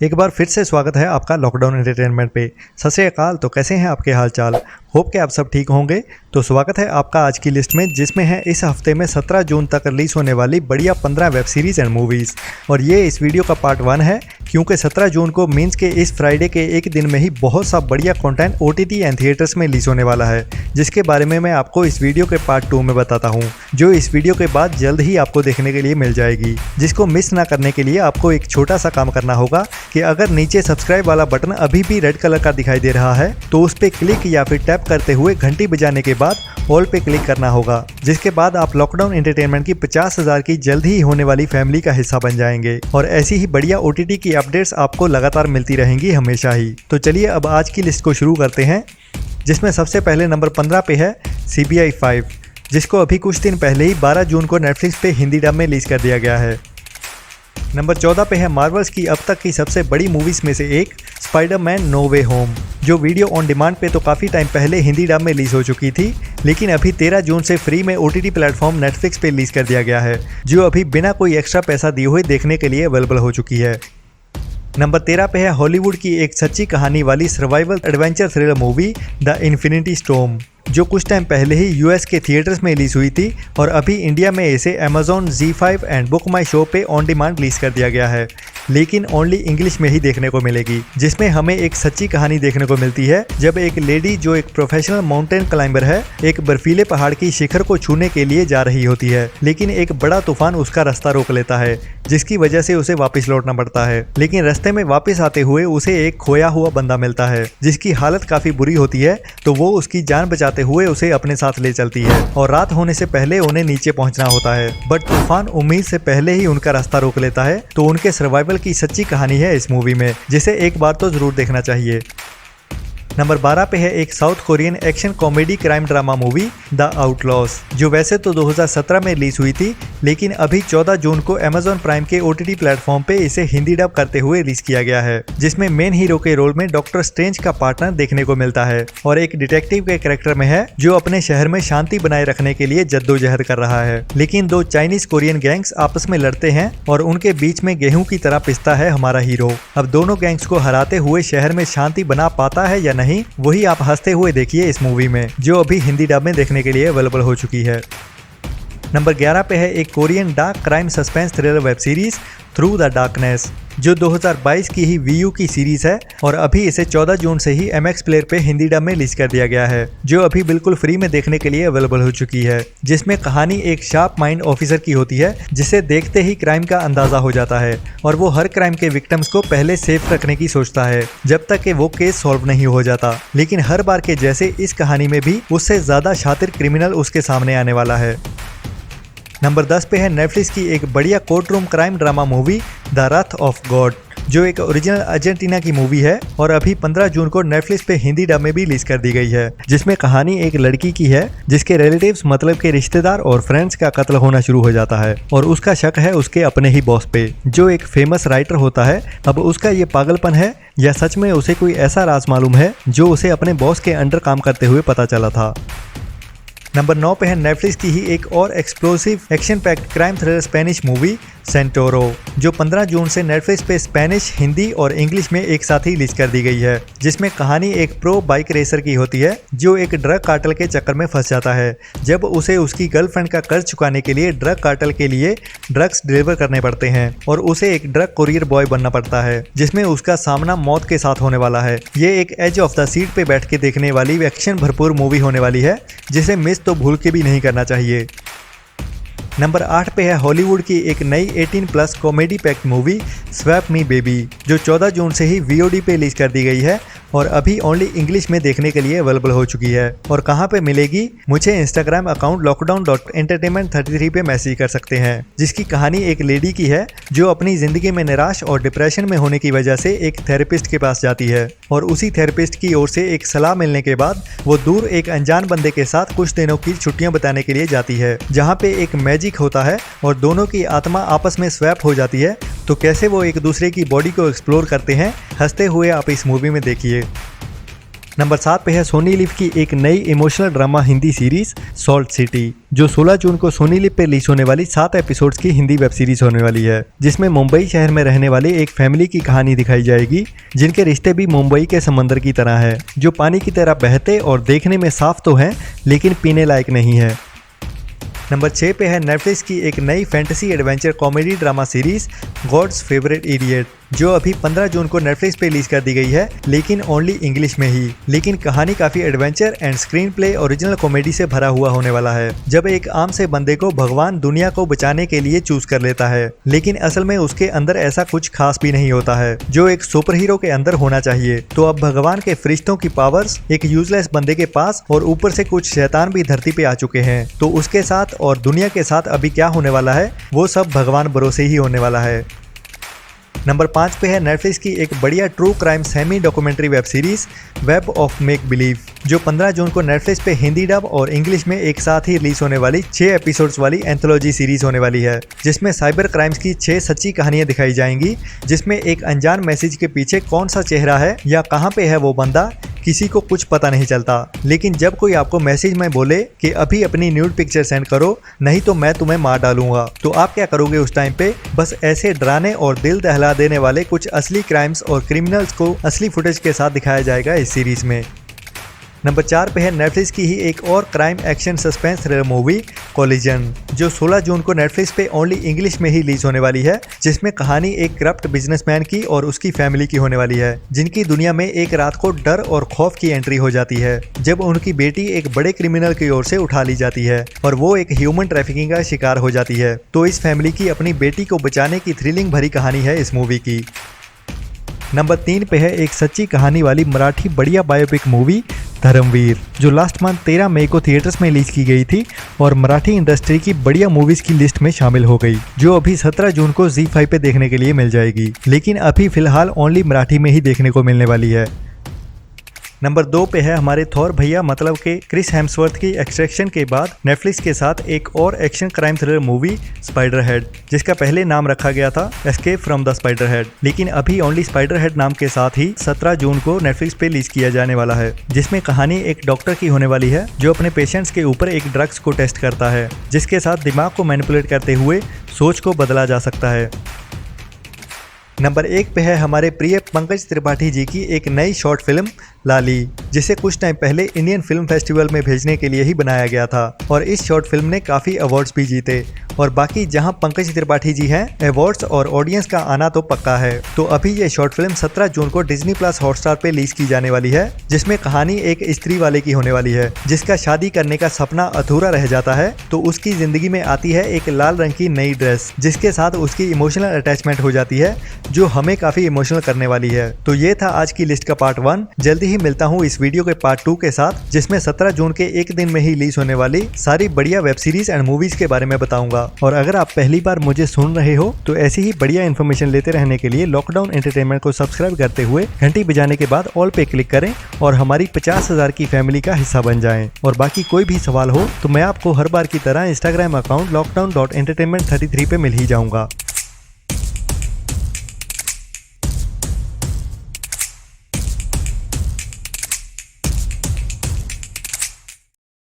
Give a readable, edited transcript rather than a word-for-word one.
एक बार फिर से स्वागत है आपका लॉकडाउन एंटरटेनमेंट पे। सत श्री अकाल। तो कैसे हैं आपके हाल चाल? होप कि आप सब ठीक होंगे। तो स्वागत है आपका आज की लिस्ट में, जिसमें है इस हफ्ते में 17 जून तक रिलीज होने वाली बढ़िया 15 वेब सीरीज एंड मूवीज़। और ये इस वीडियो का पार्ट 1 है, क्योंकि 17 जून को मीन्स के इस फ्राइडे के एक दिन में ही बहुत सा बढ़िया कंटेंट OTT एंड थिएटर्स में रिलीज होने वाला है, जिसके बारे में मैं आपको इस वीडियो के पार्ट 2 में बताता हूँ, जो इस वीडियो के बाद जल्द ही आपको देखने के लिए मिल जाएगी। जिसको मिस ना करने के लिए आपको एक छोटा सा काम करना होगा कि अगर नीचे सब्सक्राइब वाला बटन अभी भी रेड कलर का दिखाई दे रहा है तो उस पर क्लिक या फिर टैप करते हुए घंटी बजाने के बाद ऑल पे क्लिक करना होगा, जिसके बाद आप लॉकडाउन एंटरटेनमेंट की 50,000 की जल्द ही होने वाली फैमिली का हिस्सा बन जाएंगे। और ऐसी ही बढ़िया OTT की अपडेट्स आपको लगातार मिलती रहेंगी हमेशा ही। तो चलिए अब आज की लिस्ट को शुरू करते हैं, जिसमें सबसे पहले नंबर 15 पे है CBI 5, जिसको अभी कुछ दिन पहले ही 12 जून को नेटफ्लिक्स पे हिंदी डब में रिलीज कर दिया गया है। नंबर 14 पे है मार्वल्स की अब तक की सबसे बड़ी मूवीज़ में से एक स्पाइडरमैन नो वे होम, जो वीडियो ऑन डिमांड पे तो काफ़ी टाइम पहले हिंदी डब में रिलीज हो चुकी थी, लेकिन अभी 13 जून से फ्री में OTT प्लेटफॉर्म नेटफ्लिक्स पे रिलीज कर दिया गया है, जो अभी बिना कोई एक्स्ट्रा पैसा दिए हुए देखने के लिए अवेलेबल हो चुकी है। नंबर 13 पे है हॉलीवुड की एक सच्ची कहानी वाली survival adventure thriller movie the infinity storm, जो कुछ टाइम पहले ही US के थिएटर्स में रिलीज हुई थी और अभी इंडिया में इसे Amazon ZEE5 and book my show पे ऑन डिमांड रिलीज कर दिया गया है, लेकिन ओनली इंग्लिश में ही देखने को मिलेगी। जिसमें हमें एक सच्ची कहानी देखने को मिलती है, जब एक लेडी जो एक प्रोफेशनल माउंटेन क्लाइंबर है, एक बर्फीले पहाड़ की शिखर को छूने के लिए जा रही होती है, लेकिन एक बड़ा तूफान उसका रास्ता रोक लेता है, जिसकी वजह से उसे वापस लौटना पड़ता है। लेकिन रास्ते में वापस आते हुए उसे एक खोया हुआ बंदा मिलता है, जिसकी हालत काफी बुरी होती है, तो वो उसकी जान बचाते हुए उसे अपने साथ ले चलती है और रात होने से पहले उन्हें नीचे पहुंचना होता है। बट तूफान उम्मीद से पहले ही उनका रास्ता रोक लेता है। तो उनके सर्वाइवल की सच्ची कहानी है इस मूवी में, जिसे एक बार तो जरूर देखना चाहिए। नंबर 12 पे है एक south Korean action comedy crime drama movie the outlaws, जो वैसे तो 2017 में रिलीज हुई थी, लेकिन अभी 14 जून को Amazon प्राइम के OTT प्लेटफॉर्म पे इसे हिंदी डब करते हुए रिलीज किया गया है, जिसमें मेन हीरो के रोल में डॉक्टर स्ट्रेंज का पार्टनर देखने को मिलता है और एक डिटेक्टिव के कैरेक्टर में है, जो अपने शहर में शांति बनाए रखने के लिए जद्दोजहद कर रहा है। लेकिन दो चाइनीज कोरियन गैंग्स आपस में लड़ते हैं और उनके बीच में गेहूं की तरह पिसता है हमारा हीरो। अब दोनों गैंग्स को हराते हुए शहर में शांति बना पाता है या नहीं, वही आप हंसते हुए देखिए इस मूवी में, जो अभी हिंदी डब में देखने के लिए अवेलेबल हो चुकी है। नंबर 11 पे है एक Korean dark crime suspense thriller web series through the darkness, जो 2022 की ही VU की सीरीज है और अभी इसे 14 जून से ही MX प्लेयर पे हिंदी डब में रिलीज कर दिया गया है, जो अभी बिल्कुल फ्री में देखने के लिए अवेलेबल हो चुकी है। जिसमें कहानी एक शार्प माइंड ऑफिसर की होती है, जिसे देखते ही क्राइम का अंदाजा हो जाता है और वो हर क्राइम के विक्टिम्स को पहले सेफ रखने की सोचता है, जब तक कि वो केस सॉल्व नहीं हो जाता। लेकिन हर बार के जैसे इस कहानी में भी उससे ज्यादा शातिर क्रिमिनल उसके सामने आने वाला है। नंबर 10 पे है नेटफ्लिक्स की एक बढ़िया court room crime drama movie the Rath of God, जो एक ओरिजिनल अर्जेंटीना की मूवी है और अभी 15 जून को नेटफ्लिक्स पे हिंदी डब में भी रिलीज कर दी गई है। जिसमें कहानी एक लड़की की है, जिसके रिलेटिव्स मतलब के रिश्तेदार और फ्रेंड्स का कत्ल होना शुरू हो जाता है और उसका शक है उसके अपने ही बॉस पे, जो एक फेमस राइटर होता है। अब उसका ये पागलपन है या सच में उसे कोई ऐसा राज मालूम है जो उसे अपने बॉस के अंडर काम करते हुए पता चला था। नंबर 9 पे है नेटफ्लिक्स की ही एक और explosive action packed crime thriller Spanish movie Centauro, जो 15 जून से नेटफ्लिक्स पे स्पेनिश, हिंदी और इंग्लिश में एक साथ ही रिलीज कर दी गई है। जिसमें कहानी एक प्रो बाइक रेसर की होती है, जो एक ड्रग कार्टेल के चक्कर में फंस जाता है, जब उसे उसकी गर्लफ्रेंड का कर्ज चुकाने के लिए ड्रग कार्टेल के लिए ड्रग्स डिलीवर करने पड़ते हैं और उसे एक ड्रग कुरियर बॉय बनना पड़ता है, जिसमें उसका सामना मौत के साथ होने वाला है। ये एक एज ऑफ द सीट पे बैठ के देखने वाली एक्शन भरपूर मूवी होने वाली है, जिसे मिस तो भूल के भी नहीं करना चाहिए। नंबर 8 पे है हॉलीवुड की एक नई 18+ comedy packed movie swap me baby, जो 14 जून से ही VOD पे रिलीज कर दी गई है और अभी ओनली इंग्लिश में देखने के लिए अवेलेबल हो चुकी है। और कहाँ पे मिलेगी, मुझे इंस्टाग्राम अकाउंट lockdown.entertainment33 पे मैसेज कर सकते हैं। जिसकी कहानी एक लेडी की है, जो अपनी जिंदगी में निराश और डिप्रेशन में होने की वजह से एक थेरेपिस्ट के पास जाती है और उसी थेरेपिस्ट की ओर से एक सलाह मिलने के बाद वो दूर एक अनजान बंदे के साथ कुछ दिनों की छुट्टियां बिताने के लिए जाती है, जहाँ पे एक मैजिक होता है और दोनों की आत्मा आपस में स्वैप हो जाती है। तो कैसे वो एक दूसरे की बॉडी को एक्सप्लोर करते हैं, हंसते हुए आप इस मूवी में देखिए। नंबर 7 पे है सोनी लिव की एक नई emotional drama Hindi series salt city, जो 16 जून को सोनी लिव पे रिलीज होने वाली 7 एपिसोड्स की हिंदी वेब सीरीज होने वाली है, जिसमें मुंबई शहर में रहने वाले एक फैमिली की कहानी दिखाई जाएगी, जिनके रिश्ते भी मुंबई के समंदर की तरह है, जो पानी की तरह बहते और देखने में साफ तो हैं, लेकिन पीने लायक नहीं है। नंबर 6 पे है नेटफ्लिक्स की एक नई fantasy adventure comedy drama series God's favourite idiot, जो अभी 15 जून को नेटफ्लिक्स पे रिलीज कर दी गई है, लेकिन ओनली इंग्लिश में ही। लेकिन कहानी काफी adventure and screen play original comedy से भरा हुआ होने वाला है, जब एक आम से बंदे को भगवान दुनिया को बचाने के लिए चूज कर लेता है, लेकिन असल में उसके अंदर ऐसा कुछ खास भी नहीं होता है जो एक सुपर हीरो के अंदर होना चाहिए। तो अब भगवान के फरिश्तों की पावर्स एक यूजलेस बंदे के पास और ऊपर से कुछ शैतान भी धरती पे आ चुके हैं, तो उसके साथ और दुनिया के साथ अभी क्या होने वाला है वो सब भगवान भरोसे ही होने वाला है। नंबर 5 पे है नेटफ्लिक्स की एक बढ़िया true crime semi documentary web series web of make believe, जो 15 जून को नेटफ्लिक्स पे हिंदी डब और इंग्लिश में एक साथ ही रिलीज होने वाली 6 एपिसोड्स वाली एंथोलॉजी सीरीज होने वाली है, जिसमें साइबर क्राइम्स की 6 सच्ची कहानियां दिखाई जाएंगी, जिसमें एक अनजान मैसेज के पीछे कौन सा चेहरा है या कहां पे है वो बंदा, किसी को कुछ पता नहीं चलता। लेकिन जब कोई आपको मैसेज में बोले कि अभी अपनी न्यूड पिक्चर सेंड करो, नहीं तो मैं तुम्हें मार डालूंगा, तो आप क्या करोगे उस टाइम पे? बस ऐसे डराने और दिल दहला देने वाले कुछ असली क्राइम्स और क्रिमिनल्स को असली फुटेज के साथ दिखाया जाएगा इस सीरीज में। नंबर 4 पे है नेटफ्लिक्स की ही एक और crime action suspense thriller movie collision, जो 16 जून को नेटफ्लिक्स पे ओनली इंग्लिश में ही रिलीज होने वाली है, जिसमें कहानी एक करप्ट बिजनेसमैन की और उसकी फैमिली की होने वाली है, जिनकी दुनिया में एक रात को डर और खौफ की एंट्री हो जाती है, जब उनकी बेटी एक बड़े क्रिमिनल की ओर से उठा ली जाती है और वो एक ह्यूमन ट्रैफिकिंग का शिकार हो जाती है। तो इस फैमिली की अपनी बेटी को बचाने की थ्रिलिंग भरी कहानी है इस मूवी की। नंबर 3 पे है एक सच्ची कहानी वाली मराठी बढ़िया बायोपिक मूवी धर्मवीर, जो लास्ट मंथ 13 मई को थिएटर्स में रिलीज की गई थी और मराठी इंडस्ट्री की बढ़िया मूवीज की लिस्ट में शामिल हो गई, जो अभी 17 जून को ZEE5 पे देखने के लिए मिल जाएगी, लेकिन अभी फिलहाल ओनली मराठी में ही देखने को मिलने वाली है। नंबर 2 पे है हमारे थॉर भैया मतलब के क्रिस हेम्सवर्थ की एक्सट्रैक्शन के बाद नेटफ्लिक्स के साथ एक और action crime thriller movie spider head, जिसका पहले नाम रखा गया था escape from the spider head, लेकिन अभी ओनली स्पाइडर हेड नाम के साथ ही 17 जून को नेटफ्लिक्स पे रिलीज किया जाने वाला है, जिसमें कहानी एक डॉक्टर की होने वाली है, जो अपने पेशेंट्स के ऊपर एक ड्रग्स को टेस्ट करता है, जिसके साथ दिमाग को मैनिपुलेट करते हुए सोच को बदला जा सकता है। नंबर 1 पे है हमारे प्रिय पंकज त्रिपाठी जी की एक नई शॉर्ट फिल्म लाली, जिसे कुछ टाइम पहले इंडियन फिल्म फेस्टिवल में भेजने के लिए ही बनाया गया था और इस शॉर्ट फिल्म ने काफ़ी अवार्ड्स भी जीते। और बाकी जहां पंकज त्रिपाठी जी हैं, अवार्ड्स और ऑडियंस का आना तो पक्का है। तो अभी ये शॉर्ट फिल्म 17 जून को डिज्नी प्लस हॉटस्टार पे रिलीज की जाने वाली है, जिसमें कहानी एक स्त्री वाले की होने वाली है, जिसका शादी करने का सपना अधूरा रह जाता है, तो उसकी जिंदगी में आती है एक लाल रंग की नई ड्रेस, जिसके साथ उसकी इमोशनल अटैचमेंट हो जाती है, जो हमें काफी इमोशनल करने वाली है। तो ये था आज की लिस्ट का पार्ट 1। जल्दी ही मिलता हूँ इस वीडियो के पार्ट 2 के साथ, जिसमें 17 जून के एक दिन में ही रिलीज होने वाली सारी बढ़िया वेब सीरीज एंड मूवीज के बारे में बताऊंगा। और अगर आप पहली बार मुझे सुन रहे हो तो ऐसी ही बढ़िया इन्फॉर्मेशन लेते रहने के लिए लॉकडाउन एंटरटेनमेंट को सब्सक्राइब करते हुए घंटी बजाने के बाद ऑल पे क्लिक करें और हमारी 50,000 की फैमिली का हिस्सा बन जाएं। और बाकी कोई भी सवाल हो तो मैं आपको हर बार की तरह इंस्टाग्राम अकाउंट lockdown.entertainment33 पे मिल ही जाऊंगा।